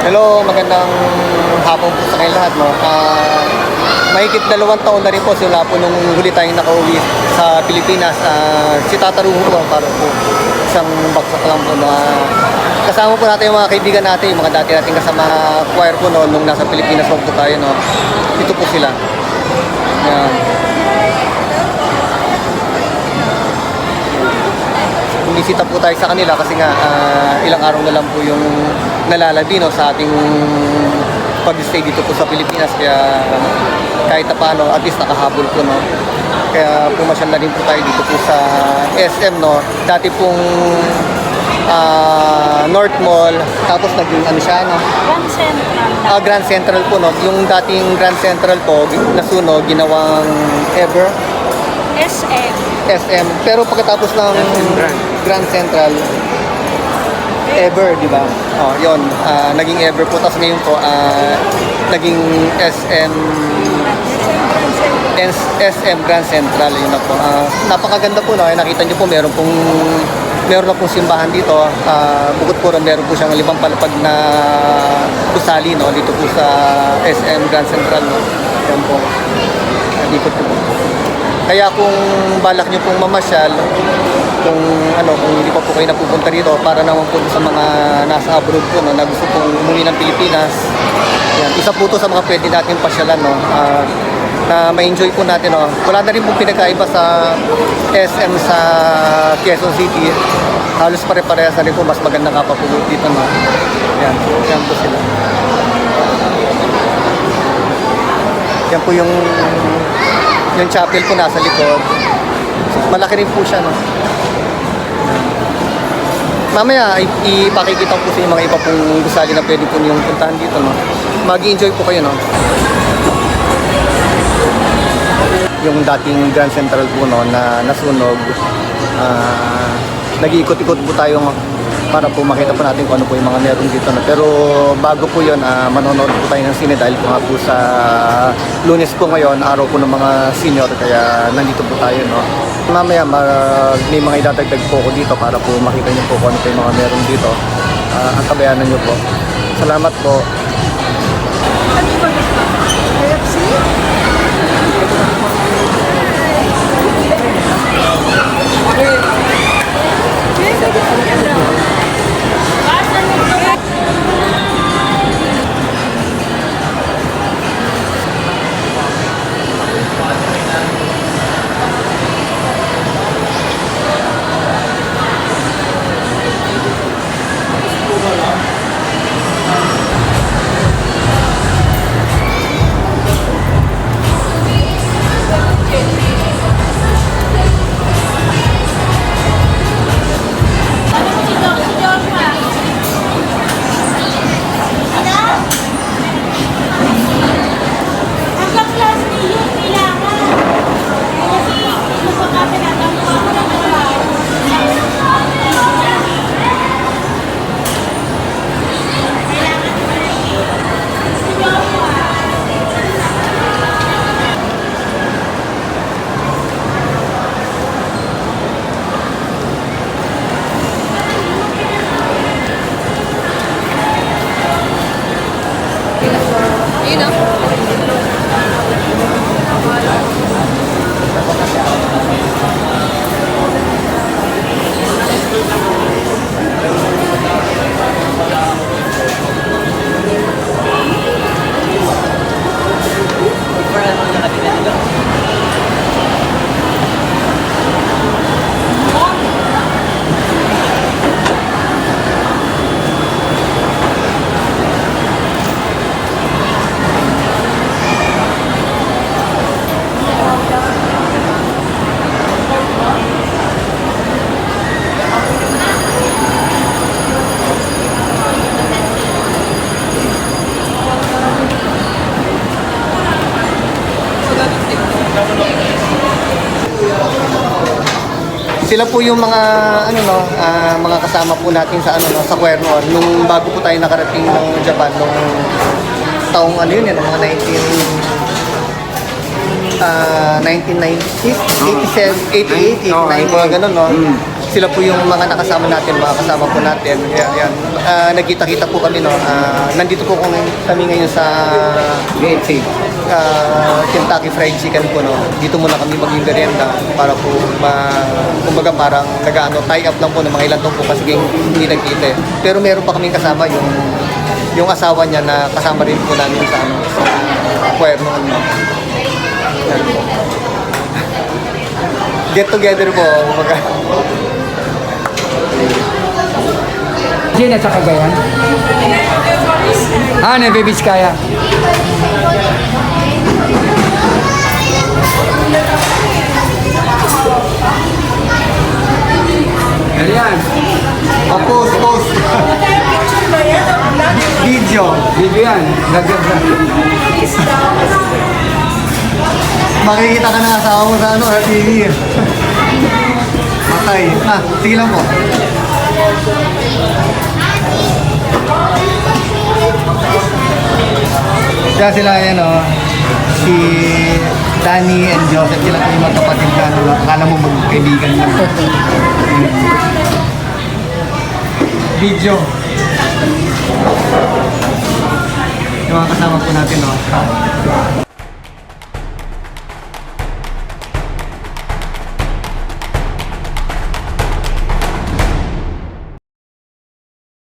Hello, magandang hapon po sa kayo lahat. No? Mahigit 2 taon na rin po sila po nung huli tayong nakauwi sa Pilipinas. Si Tata Ruho po, para po isang bagsak lang po na kasama po natin yung mga kaibigan natin, yung mga dati nating kasama choir po no, nung nasa Pilipinas po tayo. No? Ito po sila. Ayan. Bumisita po tayo sa kanila kasi nga ilang araw na lang po yung nalalabi no, sa ating pag-stay dito po sa Pilipinas, kaya kahit paano at least nakahabol po no. Kaya pumasyal na din po tayo dito po sa SM no. Dati pong North Mall, tapos naging ano siya no? Grand Central. Grand Central po no. Yung dating Grand Central po nasunog, ginawang Ever SM. Pero pagkatapos ng Grand Central, Ever, di ba? Oh, yon. Naging Ever po. Tapos ngayon po, naging SM Grand Central. Yun na po. Napakaganda po, no? Nakita niyo po, meron na pong simbahan dito. Bukod po rin, meron po siyang 5 palapag na gusali, no? Dito po sa SM Grand Central, no? Yan po. Dito po. Kaya kung balak niyo pong mamasyal, kung hindi pa po kayo napupunta dito, para naman po sa mga nasa abroad po no, na gusto pong umuwi ng Pilipinas, yan, isa po to sa mga pwede natin pasyalan no, na ma-enjoy po natin no. Wala na rin pong pinagkaiba sa SM sa Quezon City. Halos pare-parehas na rin po, mas maganda nga pa po dito no. Yan po sila. Yan po yung chapel po nasa likod. Malaki rin po siya no. Mamaya ipakikita ko po sa mga iba pong gusali na pwede po niyong puntahan dito no. Mag-enjoy po kayo no. Yung dating Grand Central po no na nasunog, nag-iikot-ikot po tayo para po makita po natin kung ano po yung mga meron dito no. Pero bago po yun, manonood po tayo ng sine dahil po nga po sa Lunes po ngayon, araw po ng mga senior, kaya nandito po tayo no. Mamaya may mga idadagdag po ko dito para po makita niyo po kung ano po yung mga meron dito. Ang kabayanan niyo po. Salamat po. Sila po yung mga mga kasama po natin sa sa Cuerno nung bago po tayo nakarating ng Japan nung taong yun mga 1990s, 87, 88, 89, mga ganun, no? Sila po yung mga nakasama natin, mga kasama po natin. Yan. Nagkita-kita po kami, no? Nandito po kami ngayon sa KFC. Kentucky Fried Chicken po, no? Dito muna kami maging merienda para po, kumbaga parang tie up lang po ng mga ilan taon po kasi hindi nagkita. Pero meron pa kaming kasama yung asawa niya na kasama rin po namin sa Cuerno. Yan po. Get together po, kumbaga. Sino sa Cagayan? Baby's kaya. Ayan. Post. Video. Video yan. Gaganda. Makikita ka ng asawa mo sa TV. Matay. Sige lang po. Kaya sila si Danny and Joseph, sila po yung magkapatid na akala mo magkaibigan lang. Video. Yung mga kasama po natin,